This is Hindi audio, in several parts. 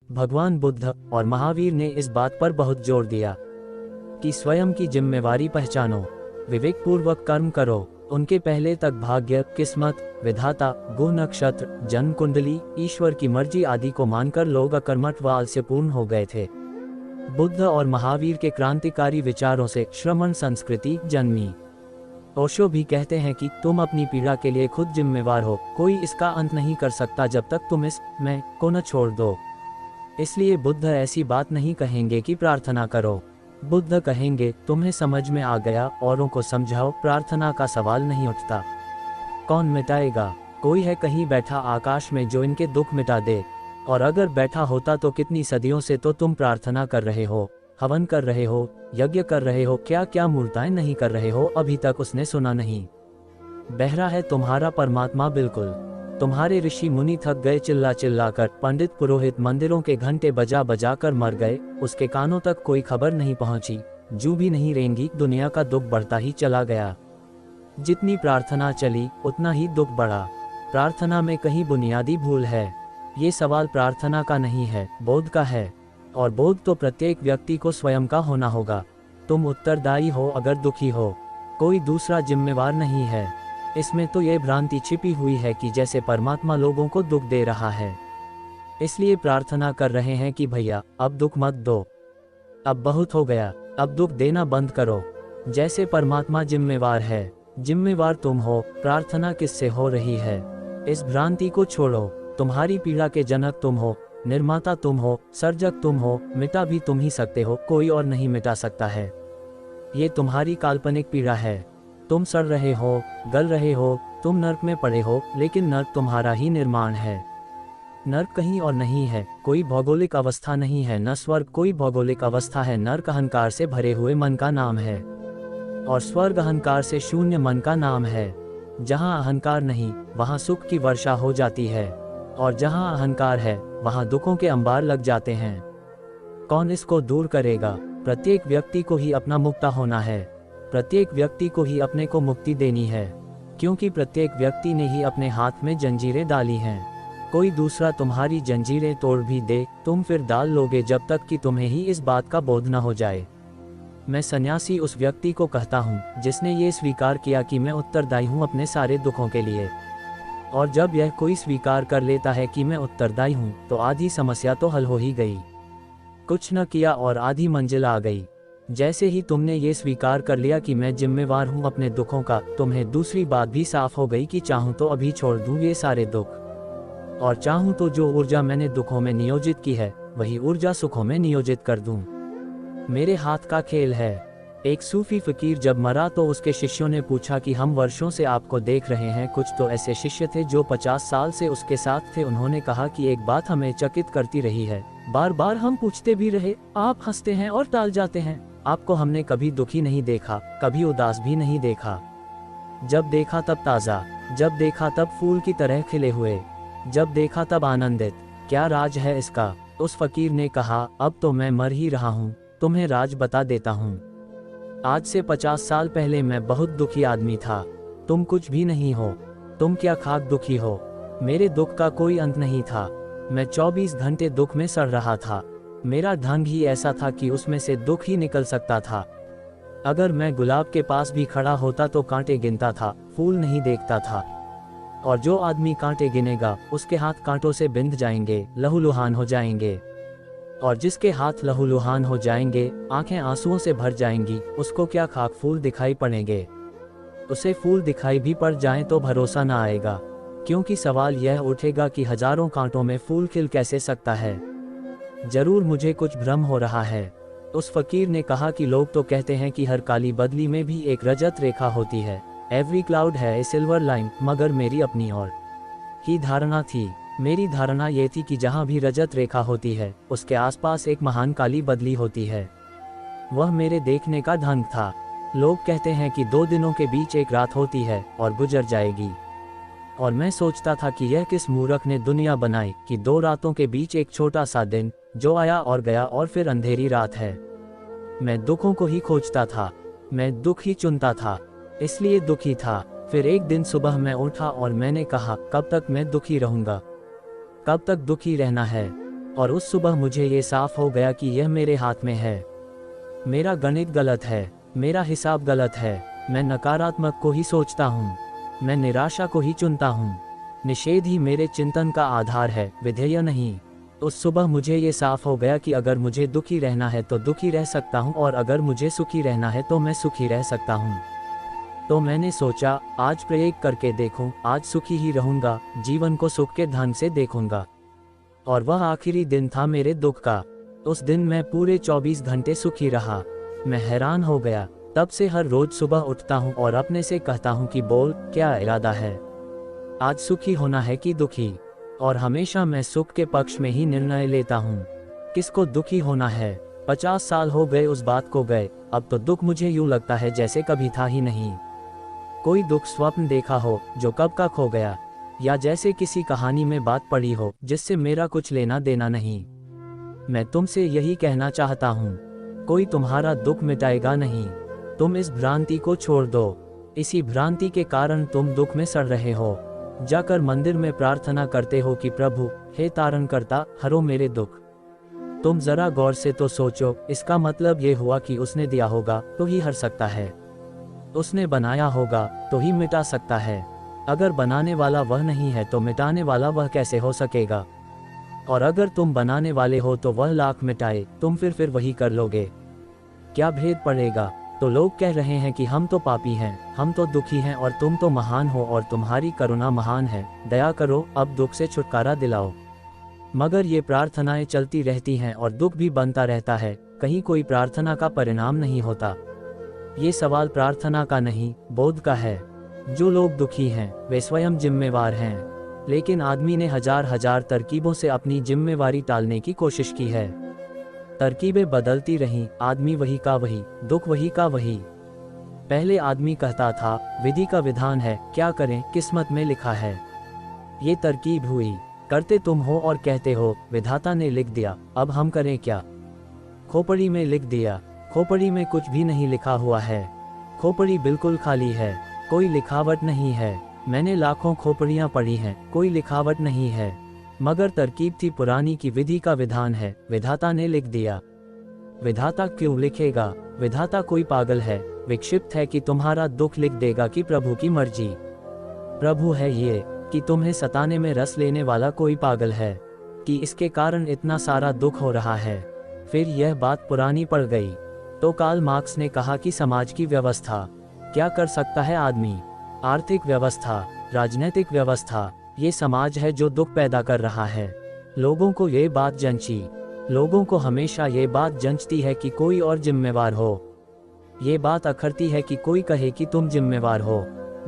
भगवान बुद्ध और महावीर ने इस बात पर बहुत जोर दिया कि स्वयं की जिम्मेवारी पहचानो, विवेकपूर्वक कर्म करो। उनके पहले तक भाग्य, किस्मत, विधाता, ग्रह नक्षत्र, जन्म कुंडली, ईश्वर की मर्जी आदि को मानकर लोग अकर्मठ व आलस्यपूर्ण हो गए थे। बुद्ध और महावीर के क्रांतिकारी विचारों से श्रमण संस्कृति जन्मी। ओशो भी कहते हैं कि तुम अपनी पीड़ा के लिए खुद जिम्मेवार हो, कोई इसका अंत नहीं कर सकता जब तक तुम इस मैं को न छोड़ दो। इसलिए बुद्ध ऐसी बात नहीं कहेंगे कि प्रार्थना करो। बुद्ध कहेंगे तुम्हें समझ में आ गया, औरों को समझाओ, प्रार्थना का सवाल नहीं उठता। कौन मिटाएगा? कोई है कहीं बैठा आकाश में जो इनके दुख मिटा दे? और अगर बैठा होता तो कितनी सदियों से तो तुम प्रार्थना कर रहे हो, हवन कर रहे हो, यज्ञ कर रहे हो, क्या क्या मूर्ताएं नहीं कर रहे हो, अभी तक उसने सुना नहीं। बहरा है तुम्हारा परमात्मा बिल्कुल। तुम्हारे ऋषि मुनि थक गए चिल्ला चिल्ला कर, पंडित पुरोहित मंदिरों के घंटे बजा बजा कर मर गए, उसके कानों तक कोई खबर नहीं पहुंची। जू भी नहीं रेंगी, दुनिया का दुख बढ़ता ही चला गया। जितनी प्रार्थना चली उतना ही दुख बढ़ा। प्रार्थना में कहीं बुनियादी भूल है। ये सवाल प्रार्थना का नहीं है, बोध का है। और बोध तो प्रत्येक व्यक्ति को स्वयं का होना होगा। तुम उत्तरदायी हो अगर दुखी हो, कोई दूसरा जिम्मेवार नहीं है। इसमें तो ये भ्रांति छिपी हुई है कि जैसे परमात्मा लोगों को दुख दे रहा है, इसलिए प्रार्थना कर रहे हैं कि भैया अब दुख मत दो, अब बहुत हो गया, अब दुख देना बंद करो। जैसे परमात्मा जिम्मेवार है, जिम्मेवार तुम हो, प्रार्थना किससे हो रही है? इस भ्रांति को छोड़ो। तुम्हारी पीड़ा के जनक तुम हो, निर्माता तुम हो, सर्जक तुम हो, मिटा भी तुम ही सकते हो, कोई और नहीं मिटा सकता है। ये तुम्हारी काल्पनिक पीड़ा है। तुम सड़ रहे हो, गल रहे हो, तुम नर्क में पड़े हो, लेकिन नर्क तुम्हारा ही निर्माण है। नर्क कहीं और नहीं है, कोई भौगोलिक अवस्था नहीं है, न स्वर्ग कोई भौगोलिक अवस्था है। नर्क अहंकार से भरे हुए मन का नाम है, और स्वर्ग अहंकार से शून्य मन का नाम है। जहाँ अहंकार नहीं वहाँ सुख की वर्षा हो जाती है, और जहाँ अहंकार है वहाँ दुखों के अंबार लग जाते हैं। कौन इसको दूर करेगा? प्रत्येक व्यक्ति को ही अपना मुक्ता होना है। प्रत्येक व्यक्ति को ही अपने को मुक्ति देनी है, क्योंकि प्रत्येक व्यक्ति ने ही अपने हाथ में जंजीरें डाली हैं। कोई दूसरा तुम्हारी जंजीरें तोड़ भी दे, तुम फिर डाल लोगे जब तक कि तुम्हें ही इस बात का बोध न हो जाए। मैं सन्यासी उस व्यक्ति को कहता हूँ जिसने ये स्वीकार किया कि मैं उत्तरदायी हूँ अपने सारे दुखों के लिए। और जब यह कोई स्वीकार कर लेता है कि मैं उत्तरदायी हूँ, तो आधी समस्या तो हल हो ही गई। कुछ न किया और आधी मंजिल आ गई। जैसे ही तुमने ये स्वीकार कर लिया कि मैं जिम्मेवार हूँ अपने दुखों का, तुम्हें दूसरी बात भी साफ हो गई कि चाहूँ तो अभी छोड़ दूँ ये सारे दुख, और चाहूँ तो जो ऊर्जा मैंने दुखों में नियोजित की है वही ऊर्जा सुखों में नियोजित कर दूँ। मेरे हाथ का खेल है। एक सूफी फकीर जब मरा तो उसके शिष्यों ने पूछा कि हम वर्षों से आपको देख रहे हैं। कुछ तो ऐसे शिष्य थे जो 50 साल से उसके साथ थे। उन्होंने कहा कि एक बात हमें चकित करती रही है, बार बार हम पूछते भी रहे, आप हंसते हैं और टाल जाते हैं। आपको हमने कभी दुखी नहीं देखा, कभी उदास भी नहीं देखा। जब देखा तब ताज़ा, जब देखा तब फूल की तरह खिले हुए, जब देखा तब आनंदित। क्या राज है इसका? उस फकीर ने कहा, अब तो मैं मर ही रहा हूँ, तुम्हें राज बता देता हूँ। आज से 50 साल पहले मैं बहुत दुखी आदमी था। तुम कुछ भी नहीं हो, तुम क्या खाक दुखी हो। मेरे दुख का कोई अंत नहीं था। मैं 24 घंटे दुख में सड़ रहा था। मेरा ढंग ही ऐसा था कि उसमें से दुख ही निकल सकता था। अगर मैं गुलाब के पास भी खड़ा होता तो कांटे गिनता था, फूल नहीं देखता था। और जो आदमी कांटे गिनेगा उसके हाथ कांटों से बिंध जाएंगे, लहूलुहान हो जाएंगे। और जिसके हाथ लहूलुहान हो जाएंगे, आंखें आंसुओं से भर जाएंगी, उसको क्या खाक फूल दिखाई पड़ेंगे। उसे फूल दिखाई भी पड़ जाएं तो भरोसा ना आएगा, क्योंकि सवाल यह उठेगा कि हजारों कांटों में फूल खिल कैसे सकता है। जरूर मुझे कुछ भ्रम हो रहा है। उस फकीर ने कहा कि लोग तो कहते हैं कि हर काली बदली में भी एक रजत रेखा होती है, एवरी क्लाउड है ए सिल्वर लाइन, मगर मेरी अपनी और ही धारणा थी। मेरी धारणा ये थी कि जहाँ भी रजत रेखा होती है उसके आसपास एक महान काली बदली होती है। वह मेरे देखने का ढंग था। लोग कहते हैं कि 2 दिनों के बीच एक रात होती है और गुजर जाएगी, और मैं सोचता था कि यह किस मूर्ख ने दुनिया बनाई कि 2 रातों के बीच एक छोटा सा दिन जो आया और गया और फिर अंधेरी रात है। मैं दुखों को ही खोजता था, मैं दुख ही चुनता था, इसलिए दुखी था। फिर एक दिन सुबह मैं उठा और मैंने कहा, कब तक मैं दुखी रहूंगा, कब तक दुखी रहना है। और उस सुबह मुझे ये साफ हो गया कि यह मेरे हाथ में है। मेरा गणित गलत है, मेरा हिसाब गलत है, मैं नकारात्मक को ही सोचता हूँ, मैं निराशा को ही चुनता हूँ। निषेध ही मेरे चिंतन का आधार है, विधेय नहीं। उस सुबह मुझे ये साफ हो गया कि अगर मुझे दुखी रहना है तो दुखी रह सकता हूँ, और अगर मुझे सुखी रहना है तो मैं सुखी रह सकता हूँ। तो मैंने सोचा, आज प्रयोग करके देखूं, आज सुखी ही रहूंगा, जीवन को सुख के ढंग से देखूंगा। और वह आखिरी दिन था मेरे दुख का। उस दिन मैं पूरे 24 घंटे सुखी रहा। मैं हैरान हो गया। तब से हर रोज सुबह उठता हूँ और अपने से कहता हूँ कि बोल, क्या इरादा है, आज सुखी होना है कि दुखी। और हमेशा मैं सुख के पक्ष में ही निर्णय लेता हूँ। किसको दुखी होना है? 50 साल हो गए उस बात को गए, अब तो दुख मुझे यूं लगता है जैसे कभी था ही नहीं। कोई दुख स्वप्न देखा हो जो कब का खो गया, या जैसे किसी कहानी में बात पड़ी हो जिससे मेरा कुछ लेना देना नहीं। मैं तुमसे यही कहना चाहता हूँ, कोई तुम्हारा दुख मिटाएगा नहीं। तुम इस भ्रांति को छोड़ दो। इसी भ्रांति के कारण तुम दुख में सड़ रहे हो। जाकर मंदिर में प्रार्थना करते हो कि प्रभु, हे तारणकर्ता, हरो मेरे दुख। तुम जरा गौर से तो सोचो, इसका मतलब ये हुआ कि उसने दिया होगा तो ही हर सकता है, उसने बनाया होगा तो ही मिटा सकता है। अगर बनाने वाला वह नहीं है तो मिटाने वाला वह कैसे हो सकेगा? और अगर तुम बनाने वाले हो तो वह लाख मिटाए, तुम फिर वही कर लोगे। क्या भेद पड़ेगा? तो लोग कह रहे हैं कि हम तो पापी हैं, हम तो दुखी हैं, और तुम तो महान हो और तुम्हारी करुणा महान है, दया करो, अब दुख से छुटकारा दिलाओ। मगर ये प्रार्थनाएं चलती रहती हैं और दुख भी बनता रहता है, कहीं कोई प्रार्थना का परिणाम नहीं होता। ये सवाल प्रार्थना का नहीं, बोध का है। जो लोग दुखी हैं वे स्वयं जिम्मेवार हैं, लेकिन आदमी ने हजार तरकीबों से अपनी जिम्मेवारी टालने की कोशिश की है। तरकीबें बदलती रहीं, आदमी वही का वही, दुख वही का वही। पहले आदमी कहता था, विधि का विधान है, क्या करें, किस्मत में लिखा है। ये तरकीब हुई, करते तुम हो और कहते हो, विधाता ने लिख दिया, अब हम करें क्या। खोपड़ी में लिख दिया, खोपड़ी में कुछ भी नहीं लिखा हुआ है। खोपड़ी बिल्कुल खाली है, कोई लिखावट नहीं है। मैंने लाखों खोपड़ियाँ पढ़ी हैं, कोई लिखावट नहीं है। मगर तरकीब थी पुरानी की विधि का विधान है, विधाता ने लिख दिया। विधाता क्यों लिखेगा? विधाता कोई पागल है, विक्षिप्त है कि तुम्हारा दुख लिख देगा कि प्रभु की मर्जी। प्रभु है ये कि तुम्हें सताने में रस लेने वाला कोई पागल है, कि इसके कारण इतना सारा दुख हो रहा है। फिर यह बात पुरानी पड़ गई। तो कार्ल मार्क्स ने कहा कि समाज की व्यवस्था, क्या कर सकता है आदमी? आर्थिक व्यवस्था, राजनीतिक व्यवस्था, ये समाज है जो दुख पैदा कर रहा है। लोगों को ये बात जंची, लोगों को हमेशा ये बात जंचती है कि कोई और जिम्मेवार हो। ये बात अखरती है कि कोई कहे कि तुम जिम्मेवार हो।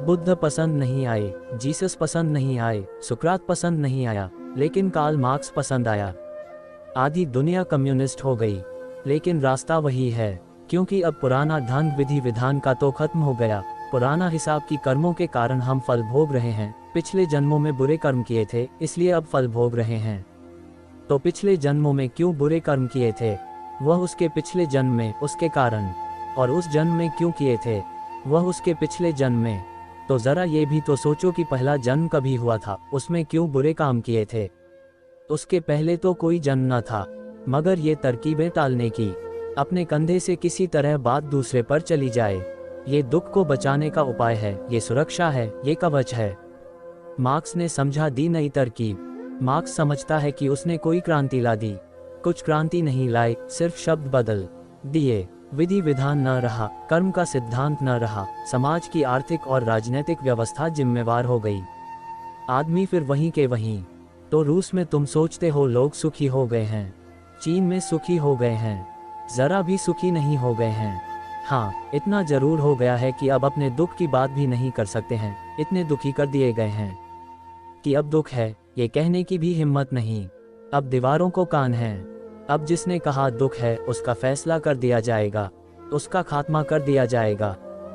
बुद्ध पसंद नहीं आए, जीसस पसंद नहीं आए, सुकरात पसंद नहीं आया, लेकिन कार्ल मार्क्स पसंद आया। आधी दुनिया कम्युनिस्ट हो गई, लेकिन रास्ता वही है, क्योंकि अब पुराना ढंग विधि विधान का तो खत्म हो गया। पुराना हिसाब की कर्मों के कारण हम फल भोग रहे हैं। पिछले जन्मों में बुरे कर्म किए थे, इसलिए अब फल भोग रहे हैं। तो पिछले जन्मों में क्यों बुरे कर्म किए थे? वह उसके पिछले जन्म में उसके कारण। और उस जन्म में क्यों किए थे? वह उसके पिछले जन्म में। तो जरा ये भी तो सोचो कि पहला जन्म कभी हुआ था, उसमें क्यों बुरे काम किए थे? उसके पहले तो कोई जन्म न था। मगर ये तरकीबें टालने की, अपने कंधे से किसी तरह बात दूसरे पर चली जाए, ये दुख को बचाने का उपाय है, ये सुरक्षा है, ये कवच है। मार्क्स ने समझा दी नई तरकीब। मार्क्स समझता है कि उसने कोई क्रांति ला दी। कुछ क्रांति नहीं लाई, सिर्फ शब्द बदल दिए। विधि विधान न रहा, कर्म का सिद्धांत न रहा, समाज की आर्थिक और राजनीतिक व्यवस्था जिम्मेवार हो गई। आदमी फिर वहीं के वहीं। तो रूस में तुम सोचते हो लोग सुखी हो गए हैं, चीन में सुखी हो गए हैं, जरा भी सुखी नहीं हो गए हैं। हाँ, इतना जरूर हो गया है कि अब अपने दुख की बात भी नहीं कर सकते हैं, इतने दुखी कर दिए गए हैं कि अब दुख है ये कहने की भी हिम्मत नहीं। अब दीवारों को कान है। अब जिसने कहा दुख है उसका फैसला कर दिया जाएगा, उसका खात्मा कर दिया जाएगा।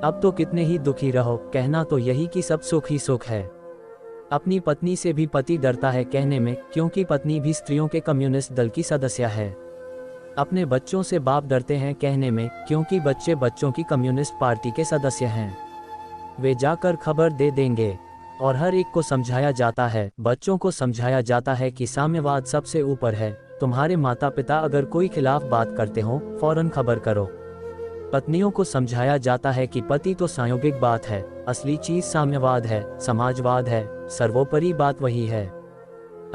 अब तो कितने ही दुखी रहो, कहना तो यही कि सब सुख ही सुख है। अपनी पत्नी से भी पति डरता है कहने में, क्योंकि पत्नी भी स्त्रियों के कम्युनिस्ट दल की सदस्य है। अपने बच्चों से बाप डरते हैं कहने में, क्योंकि बच्चे बच्चों की कम्युनिस्ट पार्टी के सदस्य हैं। वे जाकर खबर दे देंगे। और हर एक को समझाया जाता है, बच्चों को समझाया जाता है कि साम्यवाद सबसे ऊपर है, तुम्हारे माता पिता अगर कोई खिलाफ बात करते हो फौरन खबर करो। पत्नियों को समझाया जाता है कि पति तो सांयोगिक बात है, असली चीज साम्यवाद है, समाजवाद है, सर्वोपरि बात वही है।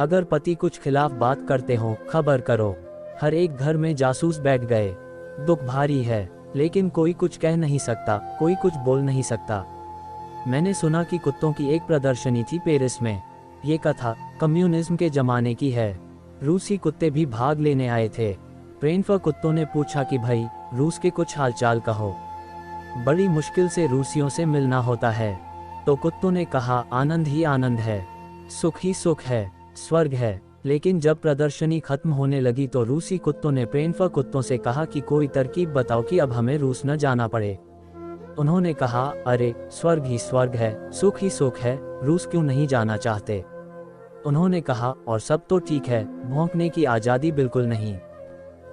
अगर पति कुछ खिलाफ बात करते हो खबर करो। हर एक घर में जासूस बैठ गए। दुख भारी है, लेकिन कोई कुछ कह नहीं सकता, कोई कुछ बोल नहीं सकता। मैंने सुना कि कुत्तों की एक प्रदर्शनी थी पेरिस में। ये कथा कम्युनिज्म के जमाने की है। रूसी कुत्ते भी भाग लेने आए थे। प्रेनफर कुत्तों ने पूछा कि भाई रूस के कुछ हालचाल कहो, बड़ी मुश्किल से रूसियों से मिलना होता है। तो कुत्तों ने कहा आनंद ही आनंद है, सुख ही सुख है, स्वर्ग है। लेकिन जब प्रदर्शनी खत्म होने लगी तो रूसी कुत्तों ने प्रेनफर कुत्तों से कहा कि कोई तरकीब बताओ कि अब हमें रूस न जाना पड़े। उन्होंने कहा अरे स्वर्ग ही स्वर्ग है, सुख ही सुख है, रूस क्यों नहीं जाना चाहते। उन्होंने कहा और सब तो ठीक है, भौंकने की आज़ादी बिल्कुल नहीं।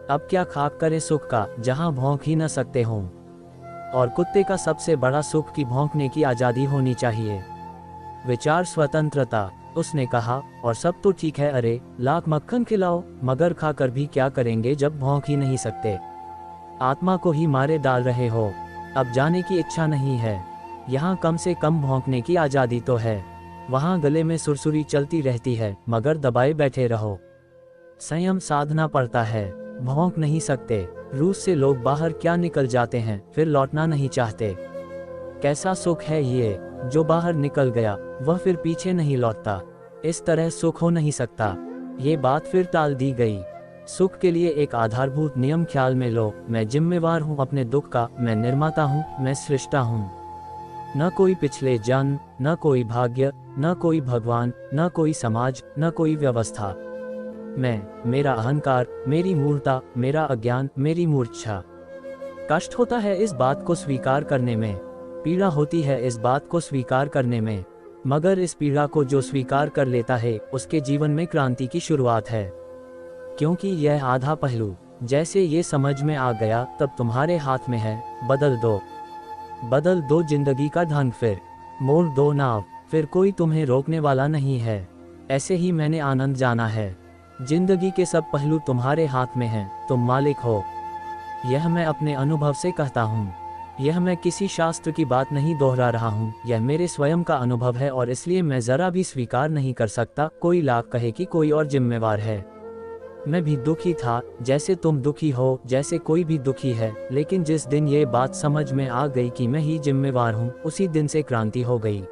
अब क्या खाक करे सुख का जहां भौंक ही न सकते हों। और कुत्ते का सबसे बड़ा सुख की भौंकने की आज़ादी होनी चाहिए, विचार स्वतंत्रता। उसने कहा और सब तो ठीक है, अरे लाख मक्खन खिलाओ, मगर खाकर भी क्या करेंगे जब भौंक ही नहीं सकते। आत्मा को ही मारे डाल रहे हो। अब जाने की इच्छा नहीं है। यहाँ कम से कम भौंकने की आज़ादी तो है। वहाँ गले में सुरसुरी चलती रहती है, मगर दबाए बैठे रहो। संयम साधना पड़ता है, भौंक नहीं सकते। रूस से लोग बाहर क्या निकल जाते हैं, फिर लौटना नहीं चाहते। कैसा सुख है ये, जो बाहर निकल गया वह फिर पीछे नहीं लौटता। इस तरह सुख हो नहीं सकता। ये बात फिर टाल दी गई। सुख के लिए एक आधारभूत नियम ख्याल में लो, मैं जिम्मेवार हूँ अपने दुख का, मैं निर्माता हूँ, मैं सृष्टा हूँ। न कोई पिछले जन्म, न कोई भाग्य, न कोई भगवान, न कोई समाज, न कोई व्यवस्था। मैं, मेरा अहंकार, मेरी मूर्खता, मेरा अज्ञान, मेरी मूर्छा। कष्ट होता है इस बात को स्वीकार करने में, पीड़ा होती है इस बात को स्वीकार करने में, मगर इस पीड़ा को जो स्वीकार कर लेता है उसके जीवन में क्रांति की शुरुआत है। क्योंकि यह आधा पहलू जैसे ये समझ में आ गया तब तुम्हारे हाथ में है, बदल दो जिंदगी का ढंग, फिर मोड़ दो नाव, फिर कोई तुम्हें रोकने वाला नहीं है। ऐसे ही मैंने आनंद जाना है। जिंदगी के सब पहलू तुम्हारे हाथ में हैं, तुम मालिक हो। यह मैं अपने अनुभव से कहता हूँ। यह मैं किसी शास्त्र की बात नहीं दोहरा रहा हूँ, यह मेरे स्वयं का अनुभव है और इसलिए मैं जरा भी स्वीकार नहीं कर सकता कोई लाख कहे कि कोई और जिम्मेवार है। मैं भी दुखी था, जैसे तुम दुखी हो, जैसे कोई भी दुखी है, लेकिन जिस दिन ये बात समझ में आ गई कि मैं ही जिम्मेवार हूँ, उसी दिन से क्रांति हो गई।